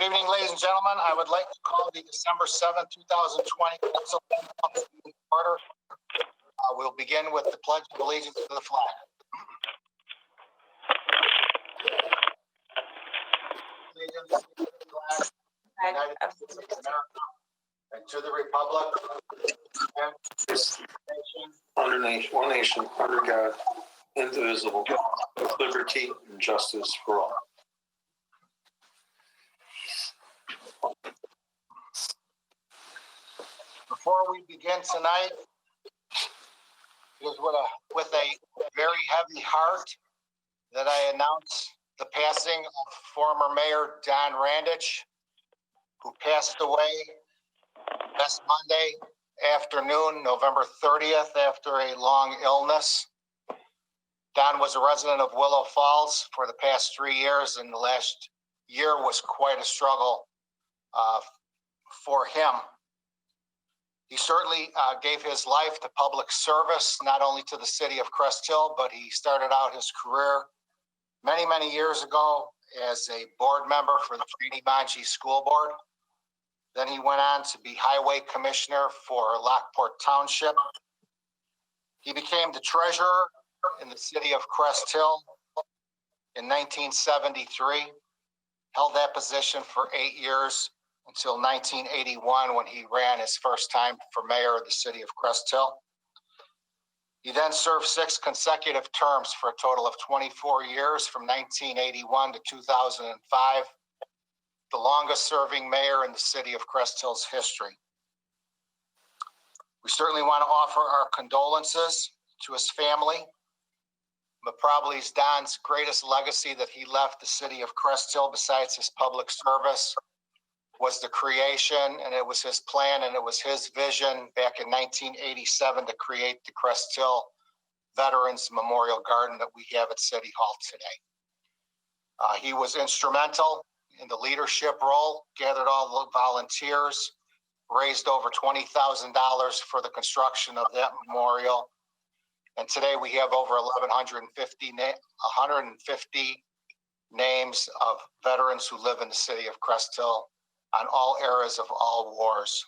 Good evening, ladies and gentlemen. I would like to call the December 7th, 2020 council meeting to order. We'll begin with the Pledge of Allegiance to the flag. Allegiance to the flag of the United States of America and to the republic one nation, under God, indivisible, with liberty and justice for all. Before we begin tonight, it is with a very heavy heart that I announce the passing of former Mayor Don Randich, who passed away last Monday afternoon, November 30th, after a long illness. Don was a resident of Willow Falls for the past 3 years, and the last year was quite a struggle for him. He certainly gave his life to public service, not only to the city of Crest Hill, but he started out his career many, many years ago as a board member for the Manji School Board. Then he went on to be Highway Commissioner for Lockport Township. He became the treasurer in the city of Crest Hill in 1973, held that position for 8 years until 1981 when he ran his first time for mayor of the city of Crest Hill. He then served 6 consecutive terms for a total of 24 years from 1981 to 2005, the longest serving mayor in the city of Crest Hill's history. We certainly want to offer our condolences to his family, but probably is Don's greatest legacy that he left the city of Crest Hill, besides his public service, was the creation, and it was his plan, and it was his vision back in 1987 to create the Crest Hill Veterans Memorial Garden that we have at City Hall today. He was instrumental in the leadership role, gathered all the volunteers, raised over $20,000 for the construction of that memorial. And today we have over 150 names of veterans who live in the city of Crest Hill on all eras of all wars.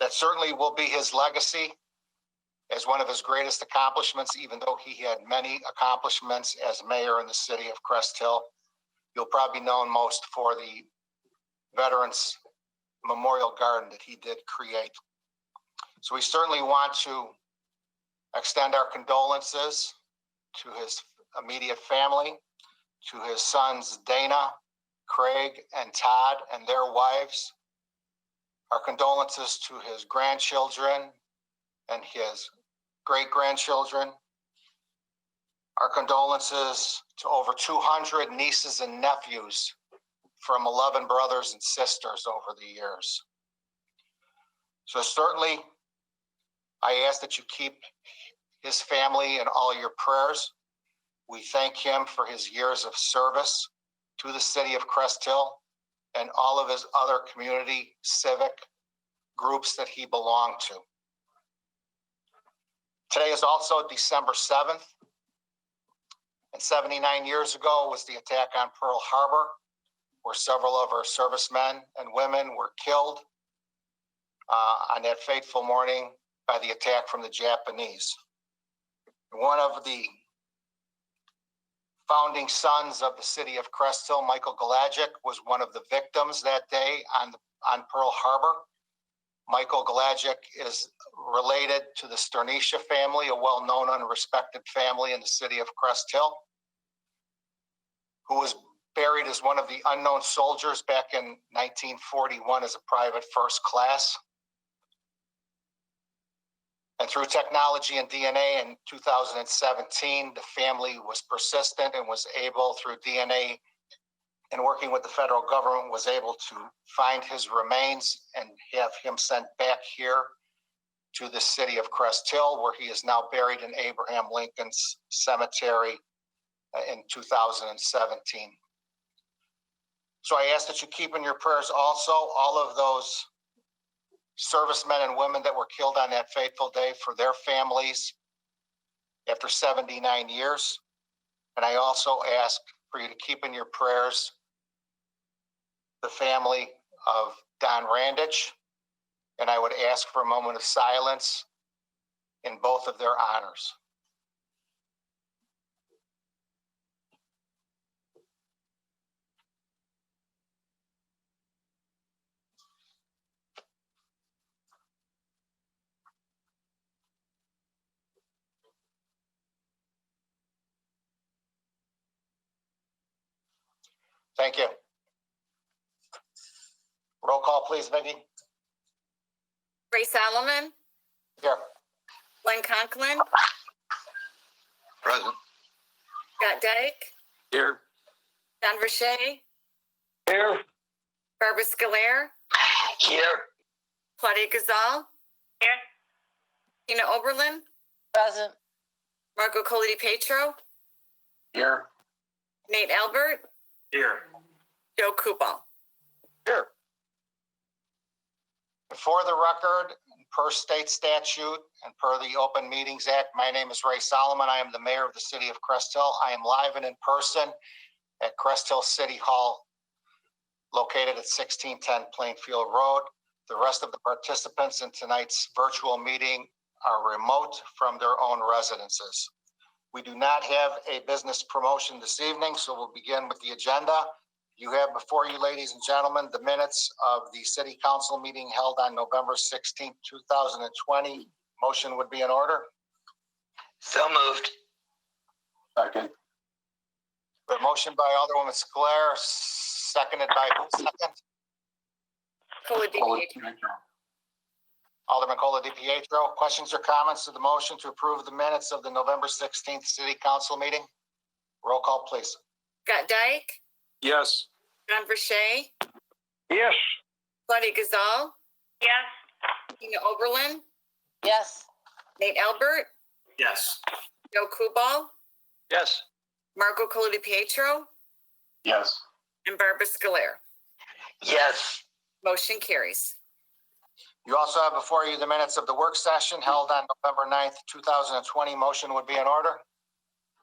That certainly will be his legacy as one of his greatest accomplishments, even though he had many accomplishments as mayor in the city of Crest Hill. You'll probably be known most for the Veterans Memorial Garden that he did create. So we certainly want to extend our condolences to his immediate family, to his sons Dana, Craig, and Todd, and their wives. Our condolences to his grandchildren and his great-grandchildren. Our condolences to over 200 nieces and nephews from 11 brothers and sisters over the years. So certainly, I ask that you keep his family in all your prayers. We thank him for his years of service to the city of Crest Hill and all of his other community civic groups that he belonged to. Today is also December 7th, and 79 years ago was the attack on Pearl Harbor, where several of our servicemen and women were killed on that fateful morning by the attack from the Japanese. One of the founding sons of the city of Crest Hill, Michael Galajic, was one of the victims that day on Pearl Harbor. Michael Galajic is related to the Sternisha family, a well-known and respected family in the city of Crest Hill, who was buried as one of the unknown soldiers back in 1941 as a private first class. And through technology and DNA in 2017, the family was persistent and was able, through DNA and working with the federal government, was able to find his remains and have him sent back here to the city of Crest Hill, where he is now buried in Abraham Lincoln's cemetery in 2017. So I ask that you keep in your prayers also all of those servicemen and women that were killed on that fateful day, for their families after 79 years. And I also ask for you to keep in your prayers the family of Don Randich, and I would ask for a moment of silence in both of their honors. Thank you. Roll call, please, Vicki. Ray Solomon, Here. Glenn Conklin, Present. Scott Dyke, Here. Don Verche, Here. Barbara Scolaire, Here. Claudia Gazal, Here. Tina Oberlin, Present. Marco Colli Petro, Here. Nate Albert, Here. Joe Kubal. Here. For the record, per state statute and per the Open Meetings Act, my name is Ray Solomon. I am the mayor of the city of Crest Hill. I am live and in person at Crest Hill City Hall, located at 1610 Plainfield Road. The rest of the participants in tonight's virtual meeting are remote from their own residences. We do not have a business promotion this evening, so we'll begin with the agenda. You have before you, ladies and gentlemen, the minutes of the city council meeting held on November 16th, 2020. Motion would be in order. So moved. Second. A motion by Alderwoman Scolaire, seconded by who? Second? Colli Petro. Alderman Cola DiPietro. Questions or comments to the motion to approve the minutes of the November 16th city council meeting? Roll call, please. Scott Dyke, Yes. Don Verche, Yes. Claudia Gazal, Yes. Tina Oberlin, Yes. Nate Albert, Yes. Joe Kubal, Yes. Marco Colli Petro, Yes. and Barbara Scolaire. Yes. Motion carries. You also have before you the minutes of the work session held on November 9th, 2020. Motion would be in order.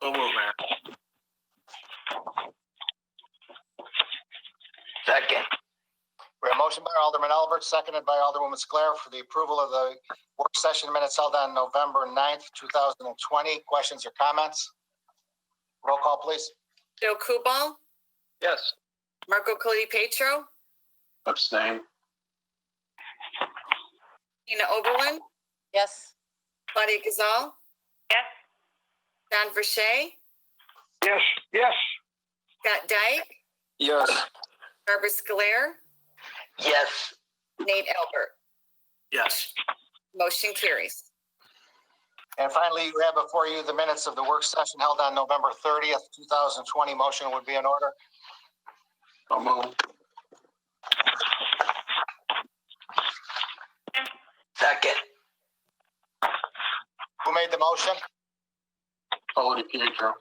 So moved, man. Second. We have a motion by Alderman Albert, seconded by Alderwoman Scolaire for the approval of the work session minutes held on November 9th, 2020. Questions or comments? Roll call, please. Joe Kubal, Yes. Marco Colli Petro, Abstain. Tina Oberlin, Yes. Claudia Gazal, Yes. Don Verche, Yes. Yes. Scott Dyke, Yes. Barbara Scolaire, Yes. Nate Albert. Yes. Motion carries. And finally, you have before you the minutes of the work session held on November 30th, 2020. Motion would be in order. So moved. Second. Who made the motion? Cola DiPietro.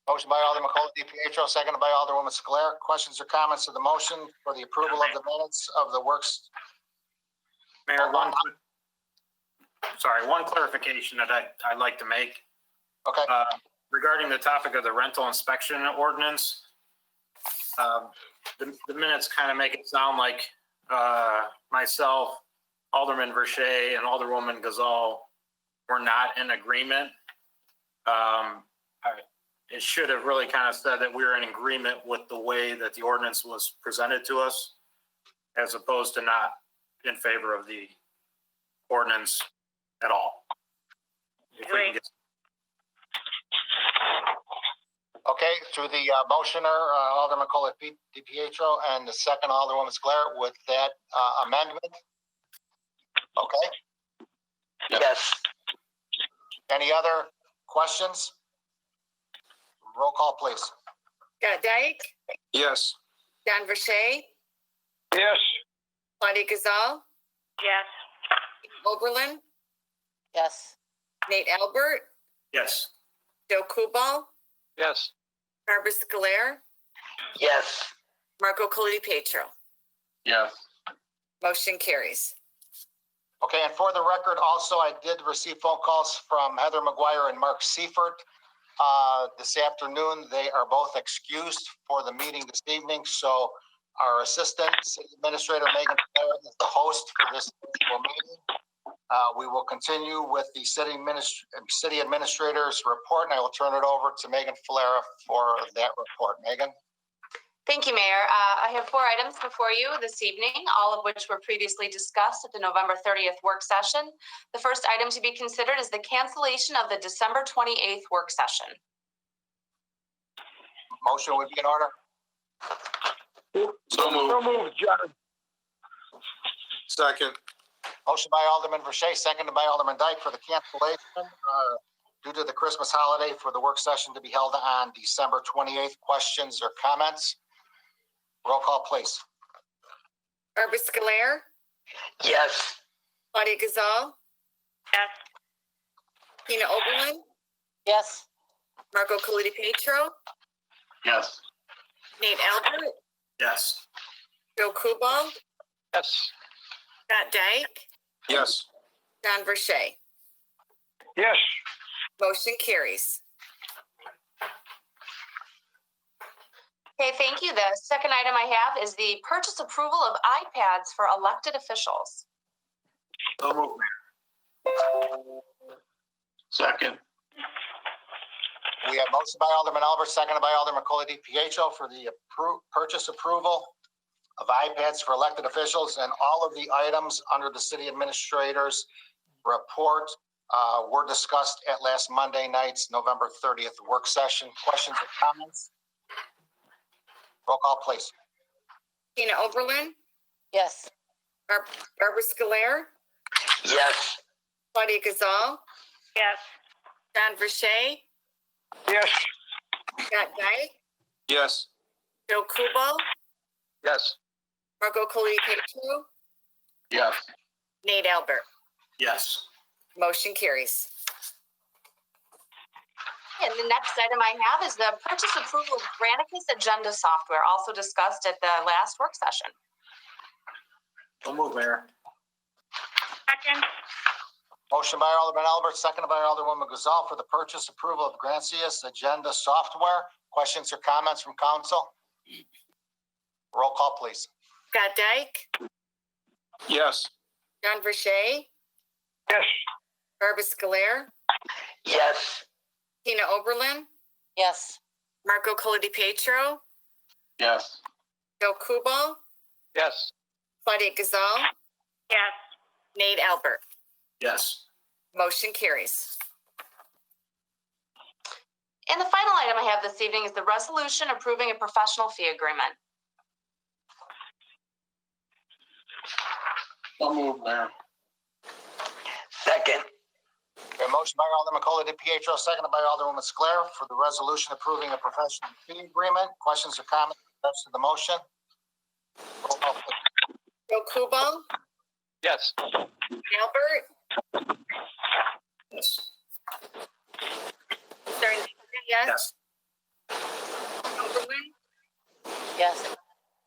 Motion by Alderman Cola DiPietro, seconded by Alderwoman Scolaire. Questions or comments to the motion for the approval of the minutes of the works? Mayor, one clarification that I'd like to make Okay, regarding the topic of the rental inspection ordinance. The minutes kind of make it sound like myself, Alderman Verche, and Alderwoman Gazal were not in agreement. It should have really kind of said that we were in agreement with the way that the ordinance was presented to us, as opposed to not in favor of the ordinance at all. If we can get- okay, through the motioner, Alderman Cola DiPietro, and the second Alderwoman Scolaire with that amendment. Okay, Yes. any other questions? Roll call, please. Scott Dyke, Yes. Don Verche, Yes. Claudia Gazal, Yes. Oberlin, Yes. Nate Albert, Yes. Joe Kubal, Yes. Barbara Scolaire, Yes. Marco Colli Petro. Yes. Motion carries. Okay, and for the record, also, I did receive phone calls from Heather McGuire and Mark Seifert this afternoon. They are both excused for the meeting this evening, so Our Assistant City Administrator, Megan Flair, is the host for this virtual meeting. We will continue with the City Administrator's report, and I will turn it over to Megan Flair for that report. Megan? Thank you, Mayor. I have 4 items before you this evening, all of which were previously discussed at the November 30th work session. The first item to be considered is the cancellation of the December 28th work session. Motion would be in order. So moved. John. Second. Motion by Alderman Verche, seconded by Alderman Dyke for the cancellation due to the Christmas holiday for the work session to be held on December 28th. Questions or comments? Roll call, please. Barbara Scolaire, Yes. Claudia Gazal, Yes. Tina Oberlin, Yes. Marco Coliti Petro, Yes. Nate Albert, Yes. Joe Kubal, Yes. Scott Dyke, Yes. John Verche. Yes. Motion carries. Okay, thank you. The second item I have is the purchase approval of iPads for elected officials. So moved. Second. We have motion by Alderman Albert, seconded by Alderman Macaulay DiPietro for the purchase approval of iPads for elected officials, and all of the items under the city administrator's report were discussed at last Monday night's November 30th work session. Questions or comments? Roll call, please. Tina Oberlin, Yes. Barbara Scolaire, Yes. Claudia Gazal, Yes. John Verche, Yes. Scott Dyke, Yes. Joe Kubal, Yes. Marco Coliti Petro, Yes. Nate Albert. Yes. Motion carries. And the next item I have is the purchase approval of Granicus agenda software, also discussed at the last work session. So move, Mayor. Second. Motion by Alderman Albert, seconded by Alderwoman Gazal for the purchase approval of Grancius Agenda Software. Questions or comments from council? Roll call, please. Scott Dyke, Yes. John Verche, Yes. Barbara Scolaire, Yes. Tina Oberlin, Yes. Marco Coliti Petro, Yes. Joe Kubal, Yes. Claudia Gazal, Yes. Nate Albert. Yes. Motion carries. And the final item I have this evening is the resolution approving a professional fee agreement. So moved, Mayor. Second. A motion by Alderman Macaulay DiPietro, seconded by Alderwoman Sclair for the resolution approving a professional fee agreement. Questions or comments to the motion? Roll call, please. Joe Kubal, Yes. Albert, Yes. sorry, yes, Yes. Oberlin, Yes.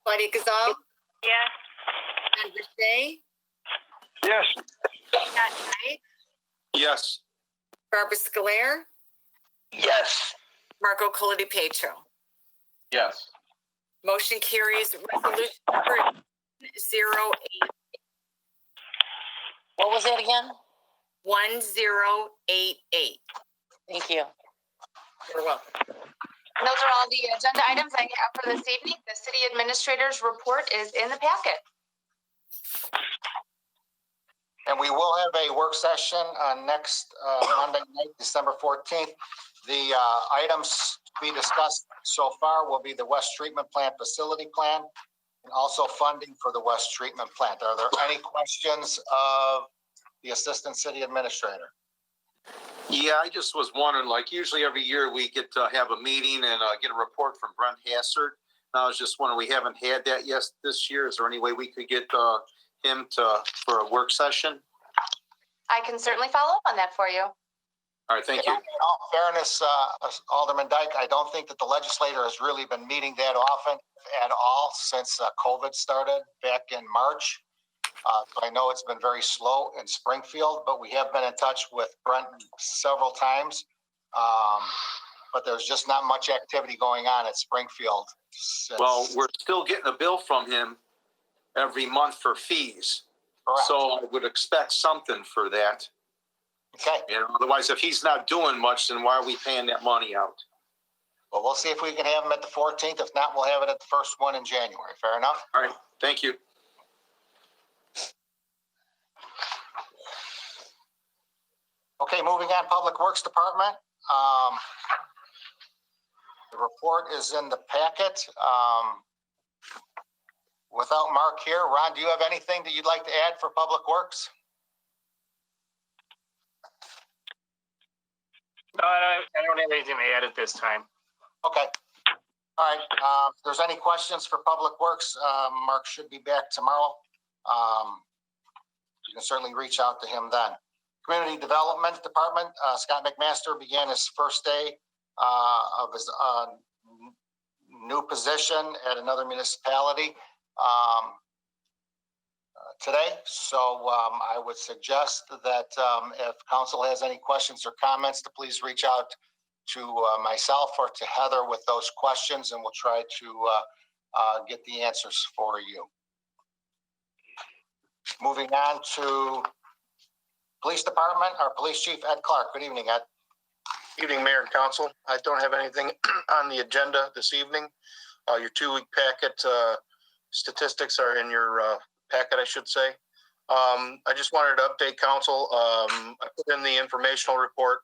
Claudia Gazal, Yes. John Verche, Yes. Scott Dyke, Yes. Barbara Scolaire, Yes. Marco Coliti Petro. Yes. Motion carries. Resolution number 08. What was it again? 1088. Thank you. You're welcome. And those are all the agenda items I have for this evening. The city administrator's report is in the packet. And we will have a work session on next Monday night, December 14th. The items to be discussed so far will be the West Treatment Plant Facility Plan and also funding for the West Treatment Plant. Are there any questions of the Assistant City Administrator? Yeah, I just was wondering, like usually every year we get to have a meeting and get a report from Brent Hassard. And I was just wondering, we haven't had that yet this year. Is there any way we could get him for a work session? I can certainly follow up on that for you. All right, thank you. In all fairness, Alderman Dyke, I don't think that the legislator has really been meeting that often at all since COVID started back in March. So I know it's been very slow in Springfield, but we have been in touch with Brent several times. but there's just not much activity going on at Springfield. Well, we're still getting a bill from him every month for fees. Correct. So I would expect something for that. Okay, Otherwise, if he's not doing much, then why are we paying that money out? well, we'll see if we can have them at the 14th. If not, we'll have it at the first one in January. Fair enough? All right, thank you. Okay, moving on, Public Works Department. The report is in the packet. Without Mark here, Ron, do you have anything that you'd like to add for Public Works? No, I don't have anything to add at this time. Okay. All right, if there's any questions for Public Works, Mark should be back tomorrow. You can certainly reach out to him then. Community Development Department, Scott McMaster began his first day of his new position at another municipality today. So I would suggest that if council has any questions or comments, to please reach out to myself or to Heather with those questions, and we'll try to get the answers for you. Moving on to Police Department, our Police Chief, Ed Clark. Good evening, Ed. Evening, Mayor and Council. I don't have anything on the agenda this evening. Your 2-week packet statistics are in your packet, I should say. I just wanted to update Council. I put in the informational report.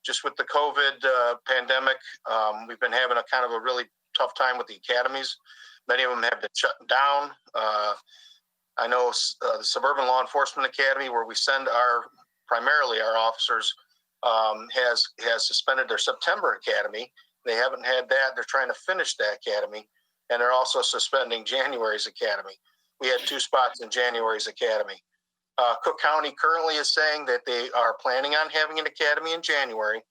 Just with the COVID pandemic, we've been having a kind of a really tough time with the academies. Many of them have been shut down. I know the Suburban Law Enforcement Academy, where we send primarily our officers, has suspended their September academy. They haven't had that. They're trying to finish that academy, and they're also suspending January's academy. We had 2 spots in January's academy. Cook County currently is saying that they are planning on having an academy in January.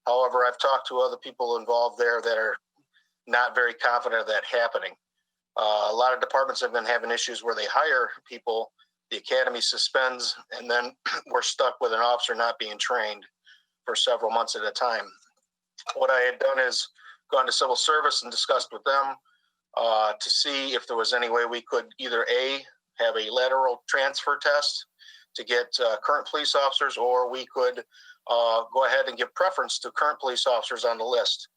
However, I've talked to other people involved there that are not very confident of that happening. A lot of departments have been having issues where they hire people, the academy suspends, and then we're stuck with an officer not being trained for several months at a time. What I had done is gone to civil service and discussed with them to see if there was any way we could either A, have a lateral transfer test to get current police officers, or we could go ahead and give preference to current police officers on the list.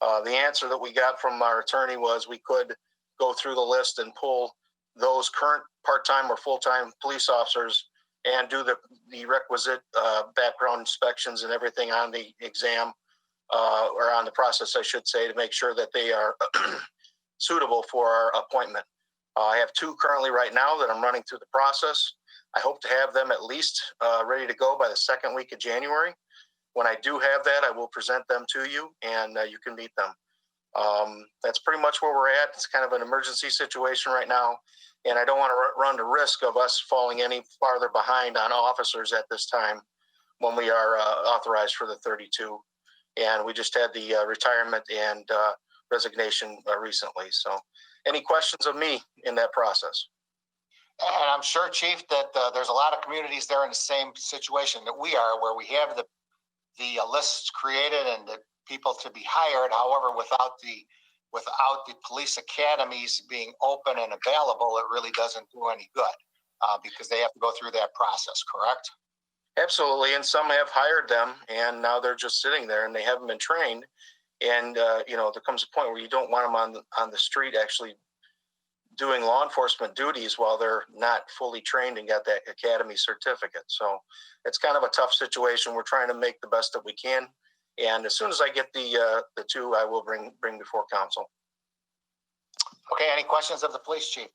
The answer that we got from our attorney was we could go through the list and pull those current part-time or full-time police officers and do the requisite background inspections and everything on the exam, or on the process, I should say, to make sure that they are suitable for our appointment. I have 2 currently right now that I'm running through the process. I hope to have them at least ready to go by the 2nd week of January. When I do have that, I will present them to you, and you can meet them. That's pretty much where we're at. It's kind of an emergency situation right now, and I don't want to run the risk of us falling any farther behind on officers at this time when we are authorized for the 32. And we just had the retirement and resignation recently. So any questions of me in that process? And I'm sure, Chief, that there's a lot of communities there in the same situation that we are, where we have the lists created and the people to be hired. However, without the police academies being open and available, it really doesn't do any good because they have to go through that process, correct? Absolutely. And some have hired them, and now they're just sitting there and they haven't been trained. And, there comes a point where you don't want them on the street actually doing law enforcement duties while they're not fully trained and got that academy certificate. So it's kind of a tough situation. We're trying to make the best that we can. And as soon as I get the 2, I will bring before council. Okay, any questions of the police chief?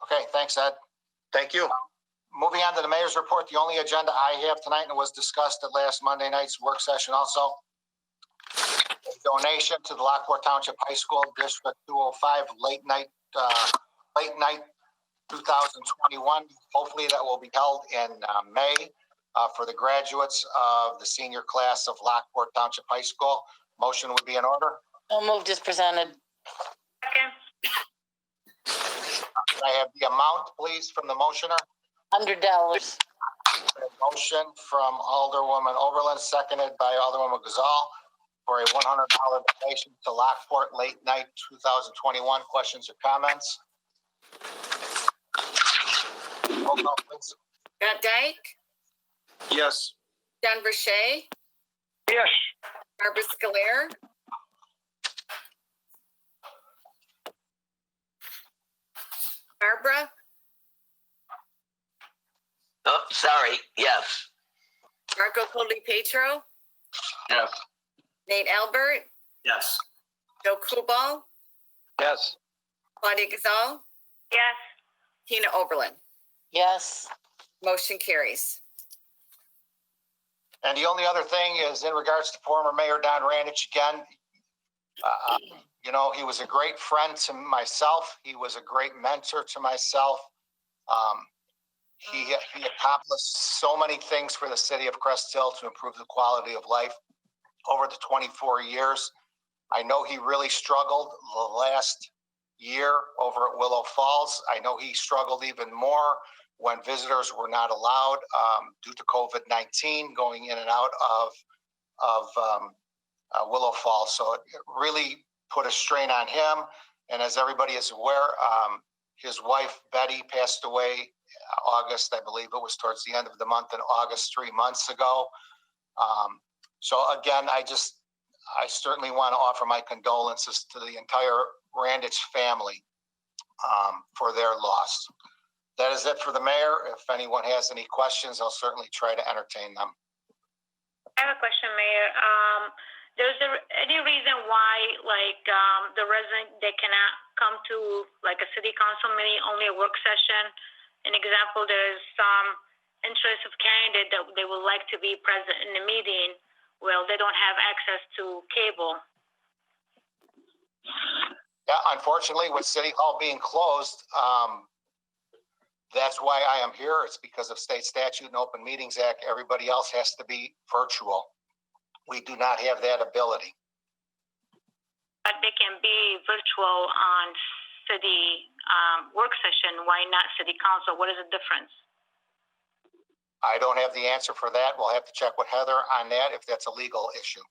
Okay, thanks, Ed. Thank you. Moving on to the mayor's report, the only agenda I have tonight, and it was discussed at last Monday night's work session also, a donation to the Lockport Township High School District 205 late night 2021. Hopefully that will be held in May for the graduates of the senior class of Lockport Township High School. Motion would be in order. So moved as presented. Second. Can I have the amount, please, from the motioner? $100. motion from Alderwoman Oberlin, seconded by Alderwoman Gazal, for a $100 donation to Lockport Late Night 2021. Questions or comments? Roll call, please. Scott Dyke, Yes. John Verche, Yes. Barbara Scolaire, Barbara, Oh, sorry. Yes. Marco Petro, Yes. Nate Albert, Yes. Joe Kubal, Yes. Claudia Gazal, Yes. Tina Oberlin. Yes. Motion carries. And the only other thing is in regards to former Mayor Don Randich again. He was a great friend to myself. He was a great mentor to myself. He accomplished so many things for the city of Crest Hill to improve the quality of life over the 24 years. I know he really struggled the last year over at Willow Falls. I know he struggled even more when visitors were not allowed due to COVID-19 going in and out of Willow Falls. So it really put a strain on him. And as everybody is aware, his wife, Betty, passed away August, I believe it was towards the end of the month in August, 3 months ago. So again, I certainly want to offer my condolences to the entire Randich family for their loss. That is it for the mayor. If anyone has any questions, I'll certainly try to entertain them. I have a question, Mayor. There's any reason why, the resident, they cannot come to a city council meeting, only a work session? An example, there's some interest of candidate that they would like to be present in the meeting. Well, they don't have access to cable. Yeah, unfortunately, with City Hall being closed, that's why I am here. It's because of state statute and Open Meetings Act. Everybody else has to be virtual. We do not have that ability. But they can be virtual on city work session. Why not city council? What is the difference? I don't have the answer for that. We'll have to check with Heather on that if that's a legal issue.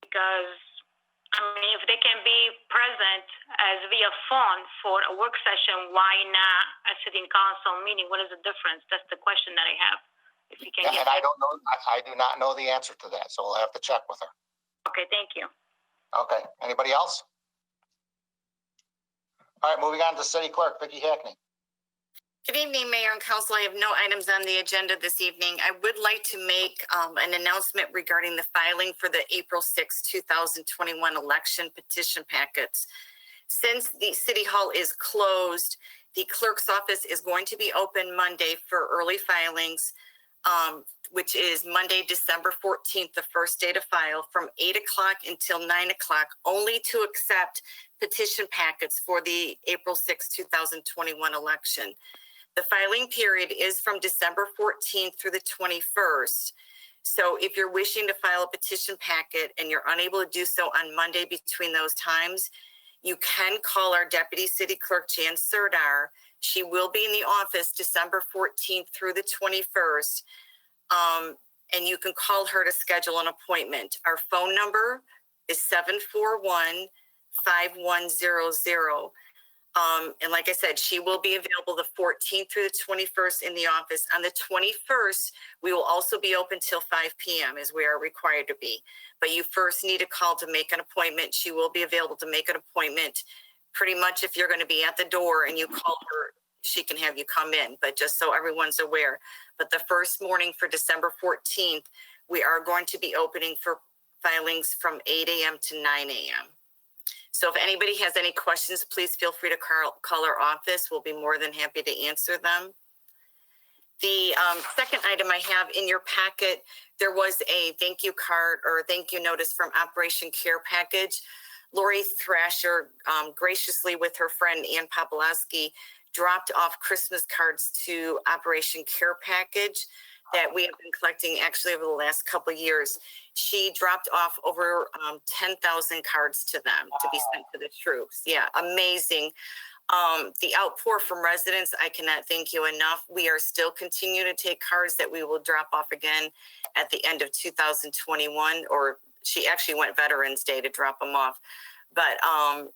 Because, if they can be present as via phone for a work session, why not a city council meeting? What is the difference? That's the question that I have. If you can And I don't know, I do not know the answer to that, so we'll have to check with her. Okay, thank you. Okay, anybody else? All right, moving on to City Clerk, Vicki Hackney. Good evening, Mayor and Council. I have no items on the agenda this evening. I would like to make an announcement regarding the filing for the April 6, 2021 election petition packets. Since the City Hall is closed, the clerk's office is going to be open Monday for early filings, which is Monday, December 14th, the first day to file, from 8 o'clock until 9 o'clock, only to accept petition packets for the April 6, 2021 election. The filing period is from December 14th through the 21st. So if you're wishing to file a petition packet and you're unable to do so on Monday between those times, you can call our Deputy City Clerk, Jan Serdar. She will be in the office December 14th through the 21st. And you can call her to schedule an appointment. Our phone number is 741-5100. And like I said, she will be available the 14th through the 21st in the office. On the 21st, we will also be open till 5 p.m. as we are required to be. But you first need a call to make an appointment. She will be available to make an appointment. Pretty much if you're going to be at the door and you call her, she can have you come in, but just so everyone's aware. But the first morning for December 14th, we are going to be opening for filings from 8 a.m. to 9 a.m. So if anybody has any questions, please feel free to call our office. We'll be more than happy to answer them. The second item I have in your packet, there was a thank you card or thank you notice from Operation Care Package. Lori Thrasher graciously with her friend Ann Popolowski dropped off Christmas cards to Operation Care Package that we have been collecting actually over the last couple of years. She dropped off over 10,000 cards to them to be sent to the troops. Yeah, amazing. The outpour from residents, I cannot thank you enough. We are still continuing to take cards that we will drop off again at the end of 2021, or she actually went Veterans Day to drop them off. But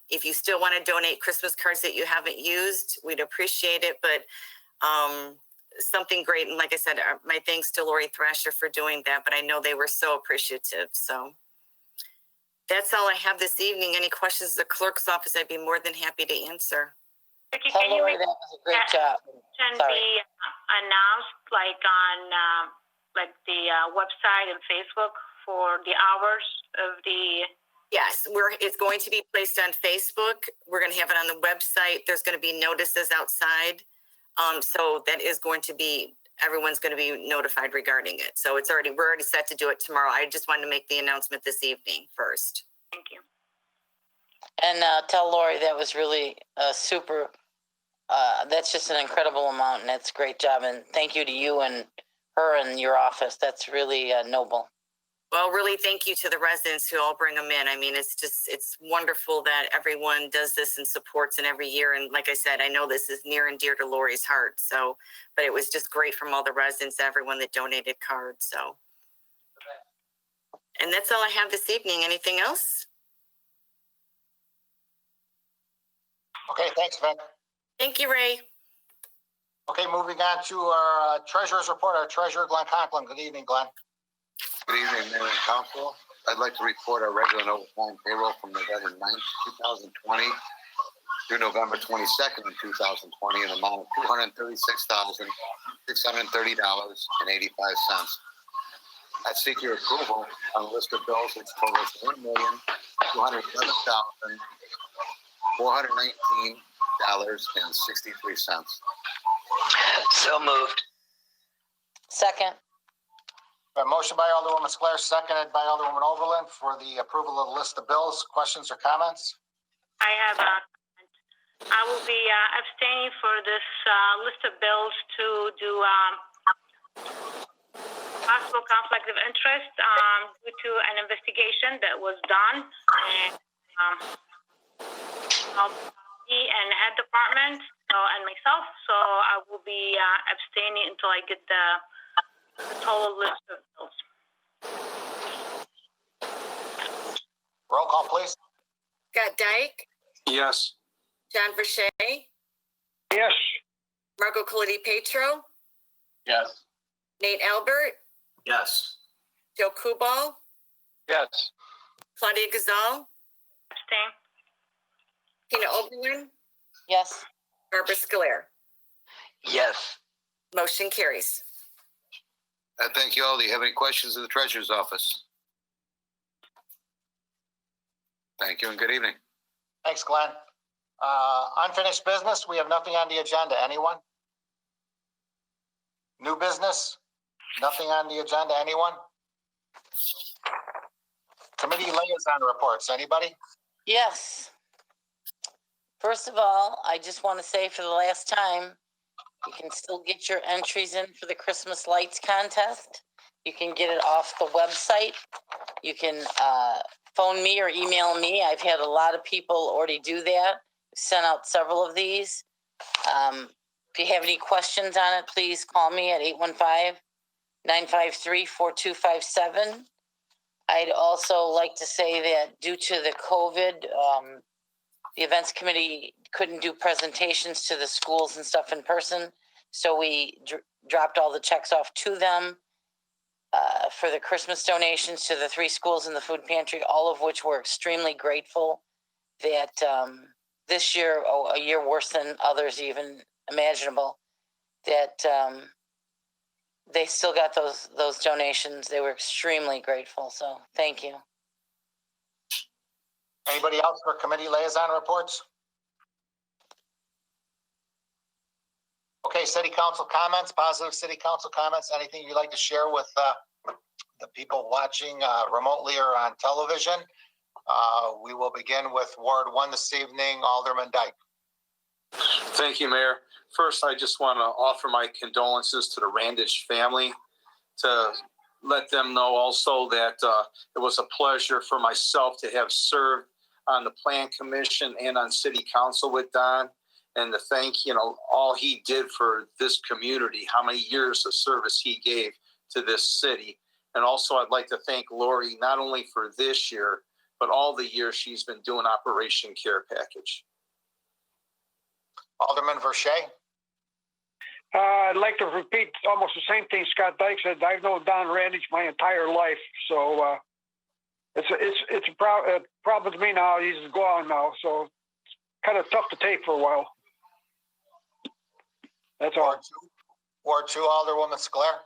if you still want to donate Christmas cards that you haven't used, we'd appreciate it. But something great. And like I said, my thanks to Lori Thrasher for doing that. But I know they were so appreciative. So that's all I have this evening. Any questions of the clerk's office, I'd be more than happy to answer. Tell Can you Lori that was a great job. can Sorry. be announced like on like the website and Facebook for the hours of the? Yes, it's going to be placed on Facebook. We're going to have it on the website. There's going to be notices outside. So that is going to be, everyone's going to be notified regarding it. So we're already set to do it tomorrow. I just wanted to make the announcement this evening first. Thank you. And tell Lori that was really super. That's just an incredible amount, and that's a great job. And thank you to you and her and your office. That's really noble. Well, really, thank you to the residents who all bring them in. I mean, it's wonderful that everyone does this and supports it every year. And like I said, I know this is near and dear to Lori's heart. So, but it was just great from all the residents, everyone that donated cards. So, and that's all I have this evening. Anything else? Okay, thanks, Vic. Thank you, Ray. Okay, moving on to our treasurer's report, our treasurer, Glenn Conklin. Good evening, Glenn. Good evening, Mayor and Council. I'd like to report our regular and overtime payroll from November 9th, 2020 through November 22nd of 2020 in an amount of $236,630.85. I seek your approval on a list of bills which totals $1,211,419.63. So moved. Second. A motion by Alderwoman Sclair, seconded by Alderwoman Overland for the approval of the list of bills. Questions or comments? I have I will be abstaining for this list of bills to do possible conflict of interest due to an investigation that was done, and me and head department and myself. So I will be abstaining until I get the total list of bills. Roll call, please. Scott Dyke, Yes. John Verche, Yes. Marco Colletti Petro, Yes. Nate Albert, Yes. Joe Kubal, Yes. Claudia Gazal, Abstain. Tina Oberlin, Yes. Barbara Sclair. Yes. Motion carries. Thank you all. Do you have any questions of the treasurer's office? Thank you and good evening. Thanks, Glenn. Unfinished business, we have nothing on the agenda. Anyone? New business? Nothing on the agenda. Anyone? Committee liaison reports. Anybody? Yes. First of all, I just want to say for the last time, you can still get your entries in for the Christmas lights contest. You can get it off the website. You can phone me or email me. I've had a lot of people already do that. Sent out several of these. If you have any questions on it, please call me at 815-953-4257. I'd also like to say that due to the COVID, the events committee couldn't do presentations to the schools and stuff in person. So we dropped all the checks off to them for the Christmas donations to the 3 schools in the food pantry, all of which we're extremely grateful that this year, a year worse than others even imaginable, that they still got those donations. They were extremely grateful. So thank you. Anybody else for committee liaison reports? Okay, city council comments, positive city council comments. Anything you'd like to share with the people watching remotely or on television? We will begin with Ward 1 this evening, Alderman Dyke. Thank you, Mayor. First, I just want to offer my condolences to the Randish family, to let them know also that it was a pleasure for myself to have served on the Plan Commission and on City Council with Don. and to thank, all he did for this community, how many years of service he gave to this city. And also I'd like to thank Lori, not only for this year, but all the years she's been doing Operation Care Package. Alderman Verche. I'd like to repeat almost the same thing Scott Dyke said. I've known Don Randage my entire life, so it's a problem to me now. He's gone now, so it's kind of tough to take for a while. That's all. Ward 2, Alderwoman Sclair.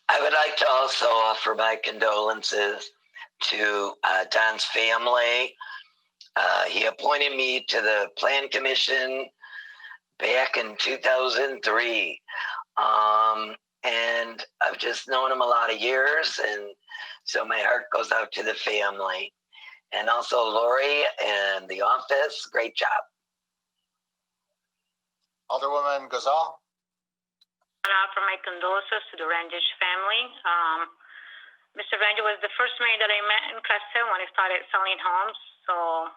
I would like to also offer my condolences to Don's family. He appointed me to the Plan Commission back in 2003. And I've just known him a lot of years, and so my heart goes out to the family. And also Lori and the office, great job. Alderwoman Gazal. And offer my condolences to the Randage family. Mr. Randage was the first mayor that I met in Crest when he started selling homes. So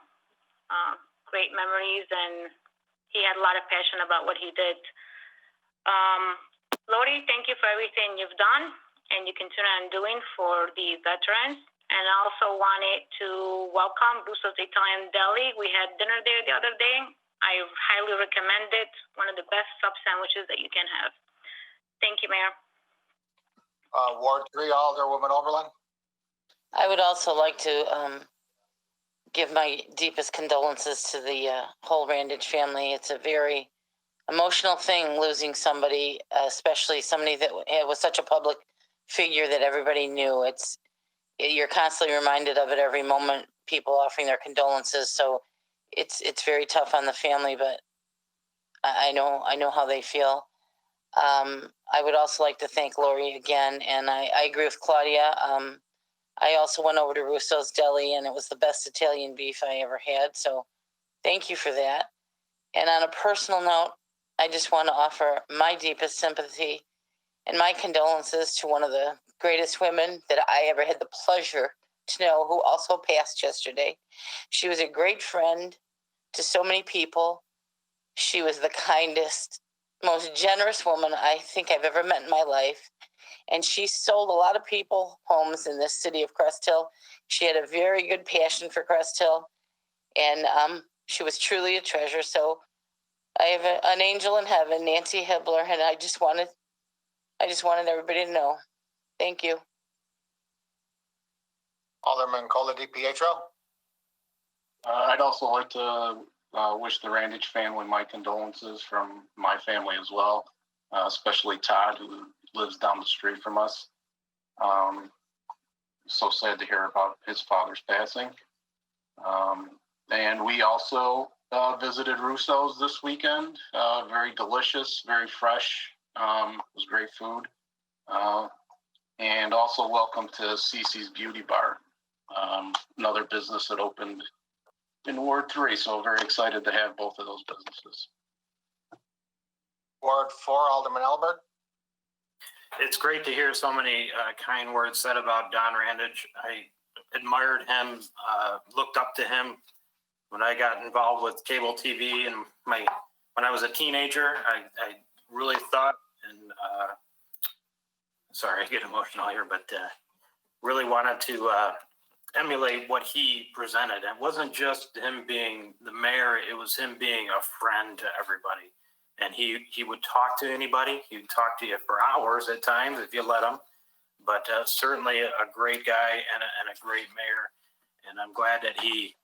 great memories, and he had a lot of passion about what he did. Lori, thank you for everything you've done and you continue on doing for the veterans. And I also wanted to welcome Russo's Italian Deli. We had dinner there the other day. I highly recommend it. One of the best sub sandwiches that you can have. Thank you, Mayor. Ward 3, Alderwoman Oberlin. I would also like to give my deepest condolences to the whole Randage family. It's a very emotional thing losing somebody, especially somebody that was such a public figure that everybody knew. You're constantly reminded of it every moment, people offering their condolences. So it's very tough on the family, but I know how they feel. I would also like to thank Lori again, and I agree with Claudia. I also went over to Russo's Deli, and it was the best Italian beef I ever had. So thank you for that. And on a personal note, I just want to offer my deepest sympathy and my condolences to one of the greatest women that I ever had the pleasure to know, who also passed yesterday. She was a great friend to so many people. She was the kindest, most generous woman I think I've ever met in my life. And she sold a lot of people homes in this city of Crest Hill. She had a very good passion for Crest Hill, and she was truly a treasure. So I have an angel in heaven, Nancy Hibbler, and I just wanted everybody to know. Thank you. Alderman Cola DiPietro. I'd also like to wish the Randage family my condolences from my family as well, especially Todd, who lives down the street from us. So sad to hear about his father's passing. And we also visited Russo's this weekend. Very delicious, very fresh. It was great food. And also welcome to Cece's Beauty Bar, another business that opened in Ward 3. So very excited to have both of those businesses. Ward 4, Alderman Albert. It's great to hear so many kind words said about Don Randage. I admired him, looked up to him when I got involved with cable TV, and when I was a teenager. I really thought, and sorry, I get emotional here, but really wanted to emulate what he presented. It wasn't just him being the mayor, it was him being a friend to everybody. And he would talk to anybody. He would talk to you for hours at times if you let him. But certainly a great guy and a great mayor. And I'm glad that he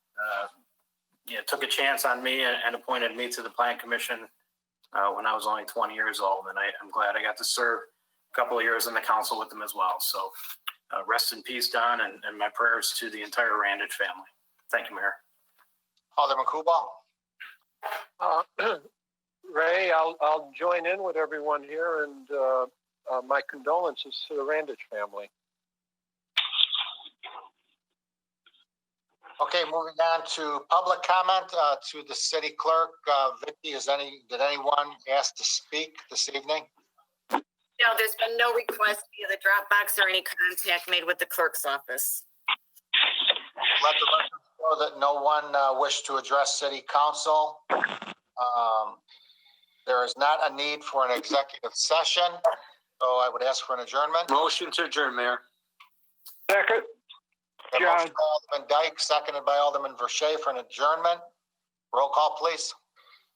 took a chance on me and appointed me to the Plan Commission when I was only 20 years old. And I'm glad I got to serve a couple of years in the council with him as well. So rest in peace, Don, and my prayers to the entire Randage family. Thank you, Mayor. Alderman Kubal. Ray, I'll join in with everyone here, and my condolences to the Randage family. Okay, moving on to public comment to the city clerk. Vicky, did anyone ask to speak this evening? No, there's been no request via the Dropbox or any contact made with the clerk's office. Let the record know that no one wished to address city council. There is not a need for an executive session, so I would ask for an adjournment. Motion to adjourn, Mayor. Second, A John. motion by Alderman Dyke, seconded by Alderman Verche for an adjournment. Roll call, please.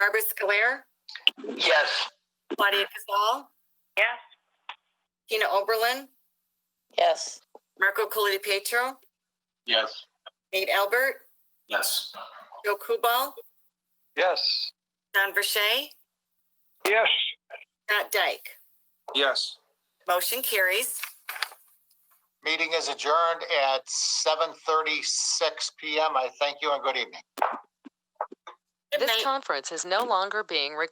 Barbara Scolaire, Yes. Claudia Cazal, Yes. Tina Oberlin, Yes. Marco Colita Pietro, Yes. Nate Albert, Yes. Joe Kubal, Yes. Don Verche, Yes. Scott Dyke. Yes. Motion carries. Meeting is adjourned at 7:36 p.m. I thank you and good evening. Good This night. conference is no longer being recorded.